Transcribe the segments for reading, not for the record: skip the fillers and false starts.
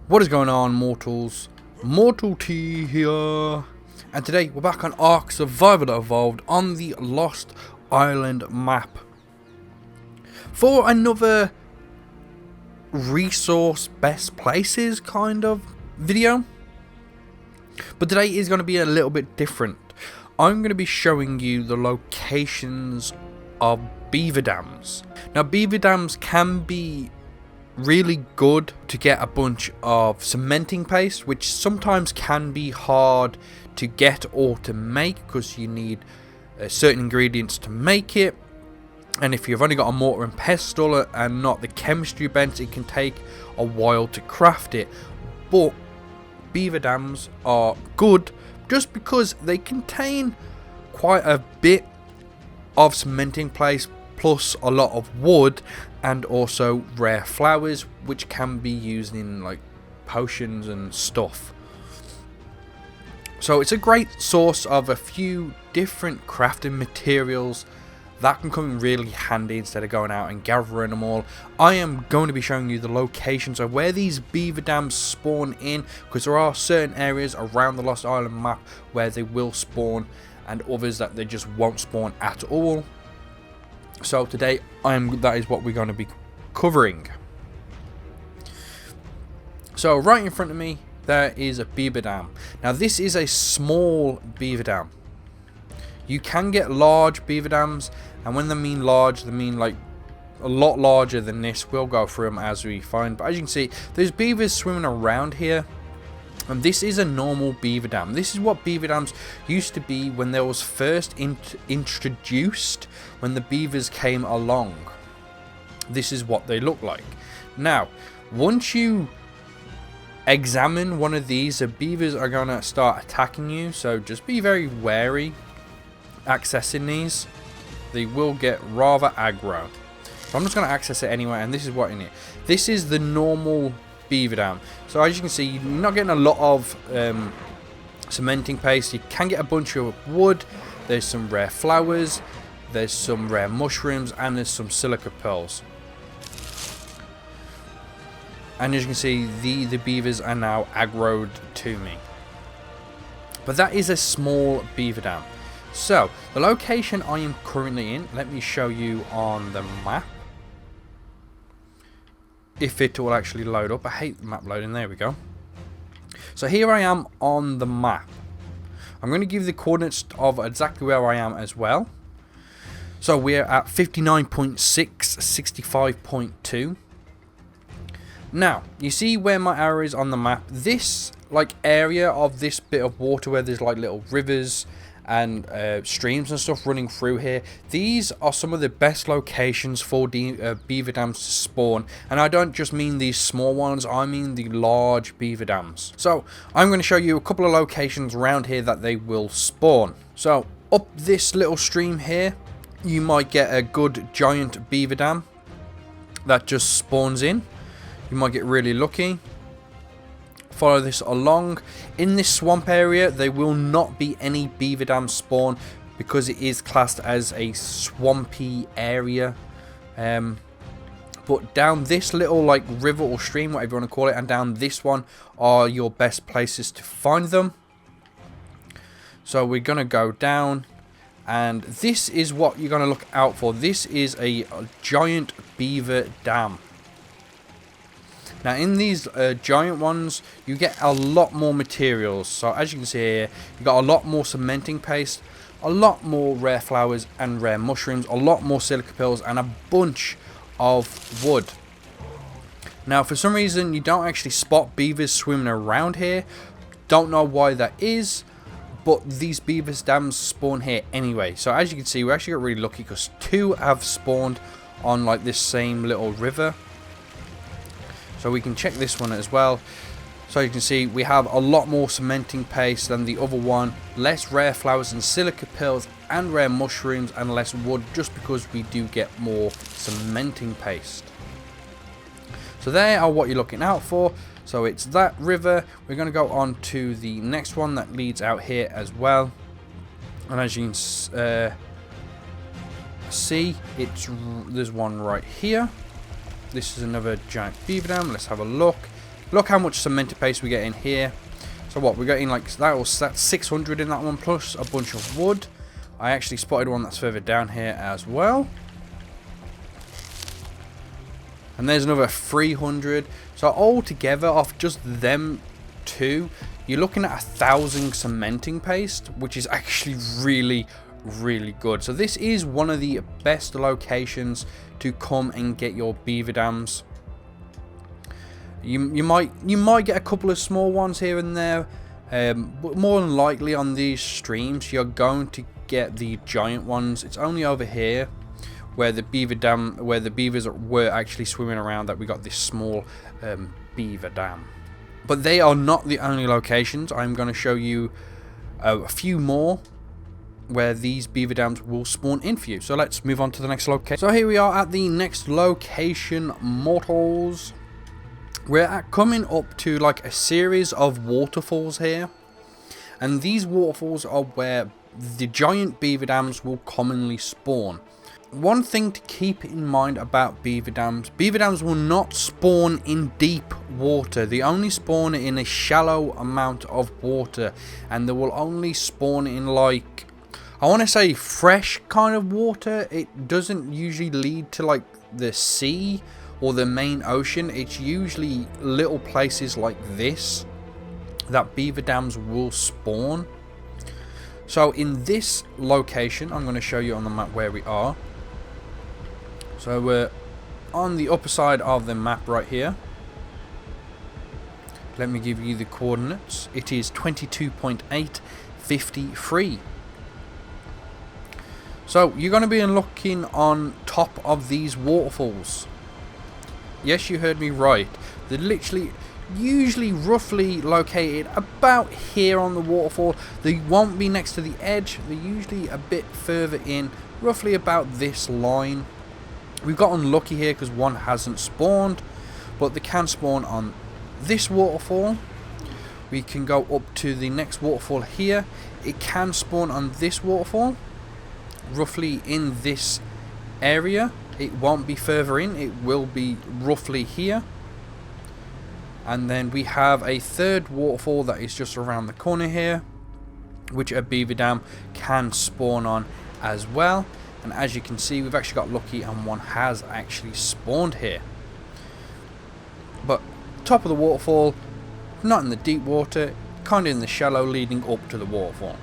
What is going on, mortals? Mortal T here, and today we're back on Ark Survival Evolved on the Lost Island map for another resource best places kind of video. But today is going to be a little bit different. I'm going to be showing you the locations of Beaver Dams. Now, Beaver Dams can be really good to get a bunch of cementing paste, which sometimes can be hard to get or to make because you need certain ingredients to make it, and if you've only got a mortar and pestle and not the chemistry bent, it can take a while to craft it. But Beaver Dams are good just because they contain quite a bit of cementing paste plus a lot of wood and also rare flowers, which can be used in like potions and stuff. So it's a great source of a few different crafting materials that can come in really handy instead of going out and gathering them all. I am going to be showing you the locations of where these Beaver Dams spawn in, because there are certain areas around the Lost Island map where they will spawn and others that they just won't spawn at all. So today that is what we're going to be covering. So right in front of me there is a beaver dam. Now this is a small beaver dam. You can get large beaver dams, and when they mean large, they mean like a lot larger than this. We'll go through them as we find, but as you can see, there's beavers swimming around here. And this is a normal beaver dam. This is what beaver dams used to be when they was first introduced, when the beavers came along. This is what they look like. Now, once you examine one of these, the beavers are going to start attacking you. So just be very wary accessing these. They will get rather aggro. So I'm just going to access it anyway, and this is what in it. This is the normal beaver dam. So as you can see, you're not getting a lot of cementing paste. You can get a bunch of wood. There's some rare flowers, there's some rare mushrooms, and there's some silica pearls. And as you can see, the beavers are now aggroed to me. But that is a small beaver dam. So the location I am currently in, let me show you on the map, if it will actually load up. I hate the map loading. There we go. So here I am on the map. I'm going to give the coordinates of exactly where I am as well. So we're at 59.6, 65.2. Now, you see where my arrow is on the map. This like area of this bit of water where there's like little rivers and streams and stuff running through here, these are some of the best locations for beaver dams to spawn. And I don't just mean these small ones, I mean the large beaver dams. So I'm going to show you a couple of locations around here that they will spawn. So up this little stream here, you might get a good giant beaver dam that just spawns in. You might get really lucky. Follow this along. In this swamp area, there will not be any beaver dams spawn because it is classed as a swampy area. But down this little like river or stream, whatever you want to call it, and down this one are your best places to find them. So we're gonna go down, and this is what you're gonna look out for. This is a giant beaver dam. Now in these giant ones, you get a lot more materials. So as you can see here, you got a lot more cementing paste, a lot more rare flowers and rare mushrooms, a lot more silica pearls, and a bunch of wood. Now for some reason you don't actually spot beavers swimming around here. Don't know why that is, but these beaver dams spawn here anyway. So as you can see, we actually got really lucky because two have spawned on like this same little river. So we can check this one as well. So you can see we have a lot more cementing paste than the other one. Less rare flowers and silica pearls and rare mushrooms, and less wood just because we do get more cementing paste. So there are what you're looking out for. So it's that river. We're going to go on to the next one that leads out here as well. And as you can see, there's one right here. This is another giant beaver dam. Let's have a look. Look how much cemented paste we get in here. So what, we're getting like, that's 600 in that one, plus a bunch of wood. I actually spotted one that's further down here as well. And there's another 300. So altogether, off just them two, you're looking at 1,000 cementing paste, which is actually really good. So this is one of the best locations to come and get your beaver dams. You might get a couple of small ones here and there, but more than likely on these streams you're going to get the giant ones. It's only over here where the beavers were actually swimming around that we got this small beaver dam. But they are not the only locations. I'm going to show you a few more where these beaver dams will spawn in for you. So let's move on to the next location. So here we are at the next location, Mortals. We're coming up to like a series of waterfalls here, and these waterfalls are where the giant beaver dams will commonly spawn. One thing to keep in mind about beaver dams will not spawn in deep water. They only spawn in a shallow amount of water, and they will only spawn in, like, I want to say fresh kind of water. It doesn't usually lead to like the sea or the main ocean. It's usually little places like this that beaver dams will spawn. So in this location, I'm going to show you on the map where we are. So we're on the upper side of the map right here. Let me give you the coordinates. It is 22.853. So you're going to be looking on top of these waterfalls. Yes, you heard me right. They're literally, usually roughly located about here on the waterfall. They won't be next to the edge. They're usually a bit further in, roughly about this line. We've got unlucky here because one hasn't spawned, but they can spawn on this waterfall. We can go up to the next waterfall here. It can spawn on this waterfall, roughly in this area. It won't be further in, it will be roughly here. And then we have a third waterfall that is just around the corner here, which a beaver dam can spawn on as well. And as you can see, we've actually got lucky and one has actually spawned here. But top of the waterfall, not in the deep water, kind of in the shallow leading up to the waterfall.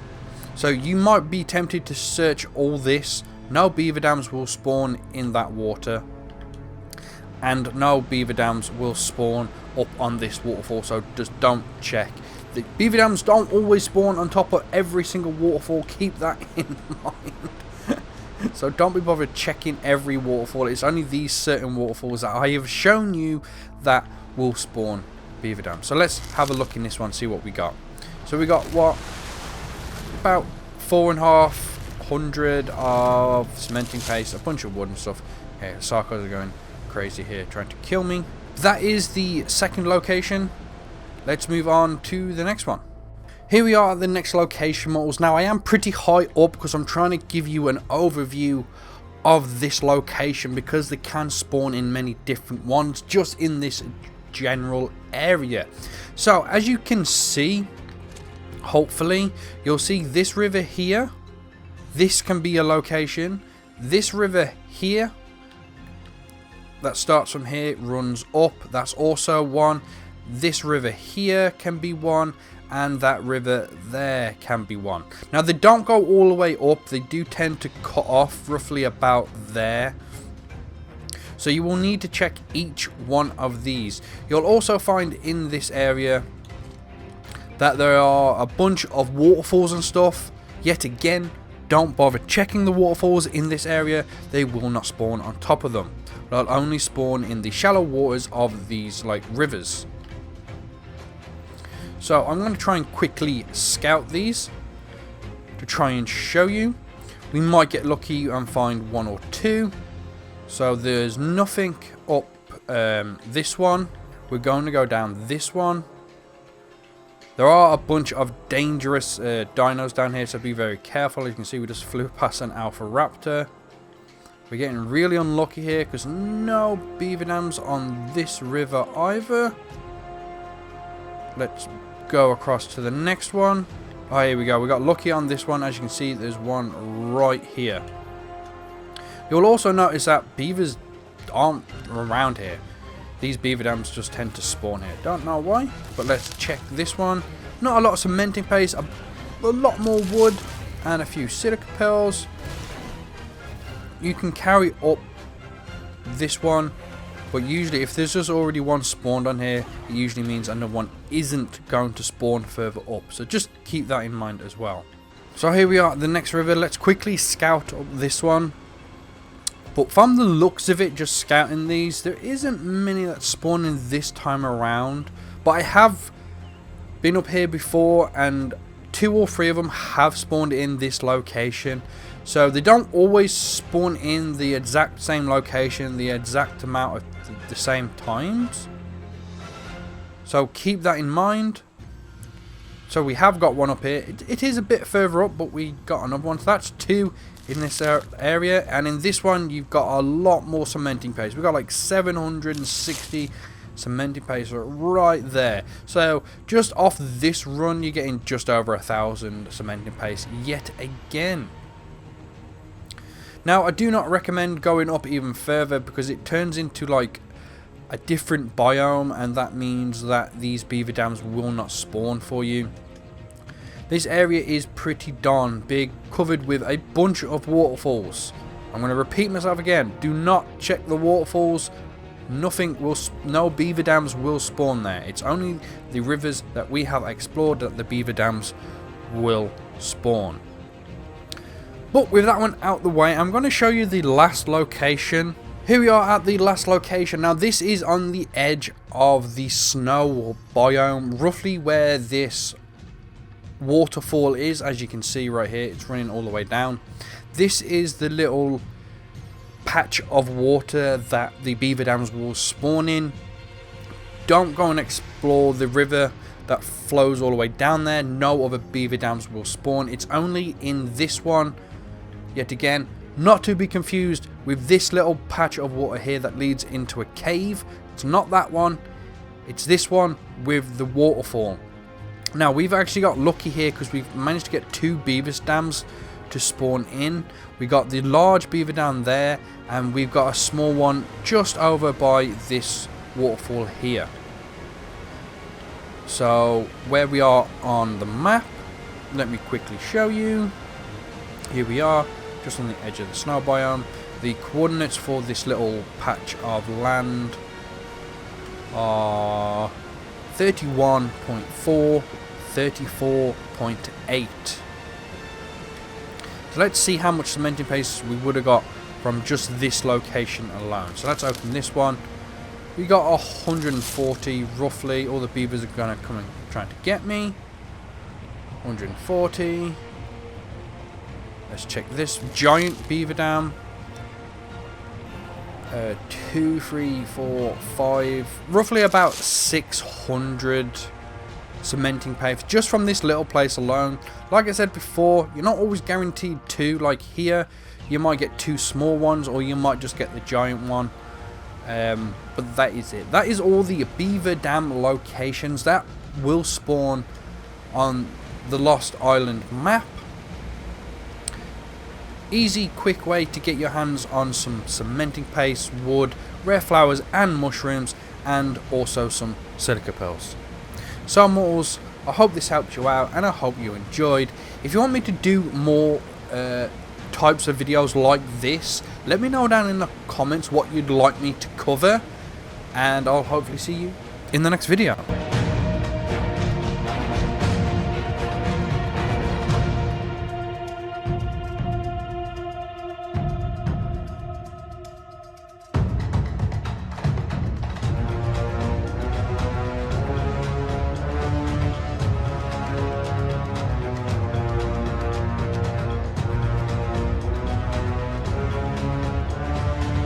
So you might be tempted to search all this. No beaver dams will spawn in that water, and no beaver dams will spawn up on this waterfall, so just don't check. The beaver dams don't always spawn on top of every single waterfall, keep that in mind. So don't be bothered checking every waterfall. It's only these certain waterfalls that I have shown you that will spawn beaver dams. So let's have a look in this one, see what we got. So we got what, about 450 of cementing paste, a bunch of wood and stuff. Okay, the Sarkos are going crazy here trying to kill me. That is the second location. Let's move on to the next one. Here we are at the next location, Mortals. Now I am pretty high up because I'm trying to give you an overview of this location, because they can spawn in many different ones just in this general area. So as you can see, hopefully you'll see this river here. This can be a location. This river here that starts from here, runs up, that's also one. This river here can be one, and that river there can be one. Now they don't go all the way up, they do tend to cut off roughly about there. So you will need to check each one of these. You'll also find in this area that there are a bunch of waterfalls and stuff. Yet again, don't bother checking the waterfalls in this area, they will not spawn on top of them. They'll only spawn in the shallow waters of these like rivers. So I'm going to try and quickly scout these to try and show you. We might get lucky and find one or two. So there's nothing up this one. We're going to go down this one. There are a bunch of dangerous dinos down here, so be very careful. As you can see, we just flew past an alpha raptor. We're getting really unlucky here because no beaver dams on this river either. let's go across to the next one. Oh, here we go. We got lucky on this one. As you can see, there's one right here. You'll also notice that beavers aren't around here. These beaver dams just tend to spawn here. Don't know why, but let's check this one. Not a lot of cementing paste, a lot more wood, and a few silica pills. You can carry up this one, but usually if there's just already one spawned on here, it usually means another one isn't going to spawn further up. So just keep that in mind as well. So here we are at the next river. Let's quickly scout up this one. But from the looks of it, just scouting these, there isn't many that spawn in this time around. But I have been up here before, and 2 or 3 of them have spawned in this location. So they don't always spawn in the exact same location, the exact amount of the same times. So keep that in mind. So we have got one up here. It is a bit further up, but we got another one. So that's 2 in this area. And in this one, you've got a lot more cementing paste. We've got like 760 cementing paste right there. So just off this run, you're getting just over 1,000 cementing paste yet again. Now, I do not recommend going up even further because it turns into like a different biome, and that means that these beaver dams will not spawn for you. This area is pretty darn big, covered with a bunch of waterfalls. I'm going to repeat myself again. Do not check the waterfalls. No beaver dams will spawn there. It's only the rivers that we have explored that the beaver dams will spawn. But with that one out the way, I'm going to show you the last location. Here we are at the last location. Now this is on the edge of the snow biome, roughly where this waterfall is. As you can see right here, it's running all the way down. This is the little patch of water that the beaver dams will spawn in. Don't go and explore the river that flows all the way down there. No other beaver dams will spawn. It's only in this one. Yet again, not to be confused with this little patch of water here that leads into a cave. It's not that one. It's this one with the waterfall. Now, we've actually got lucky here because we've managed to get 2 beaver dams to spawn in. We got the large beaver dam there, and we've got a small one just over by this waterfall here. So, where we are on the map, let me quickly show you. Here we are, just on the edge of the snow biome. The coordinates for this little patch of land are 31.4, 34.8. So let's see how much cementing paste we would have got from just this location alone. So let's open this one. We got 140 roughly. All the beavers are going to come and trying to get me. 140. Let's check this giant beaver dam. 2, 3, 4, 5, roughly about 600 cementing paste just from this little place alone. Like I said before, you're not always guaranteed 2. Like here, you might get 2 small ones, or you might just get the giant one. But that is it. That is all the beaver dam locations that will spawn on the Lost Island map. Easy, quick way to get your hands on some cementing paste, wood, rare flowers and mushrooms, and also some silica pearls. So mortals, I hope this helped you out and I hope you enjoyed. If you want me to do more types of videos like this, let me know down in the comments what you'd like me to cover, and I'll hopefully see you in the next video.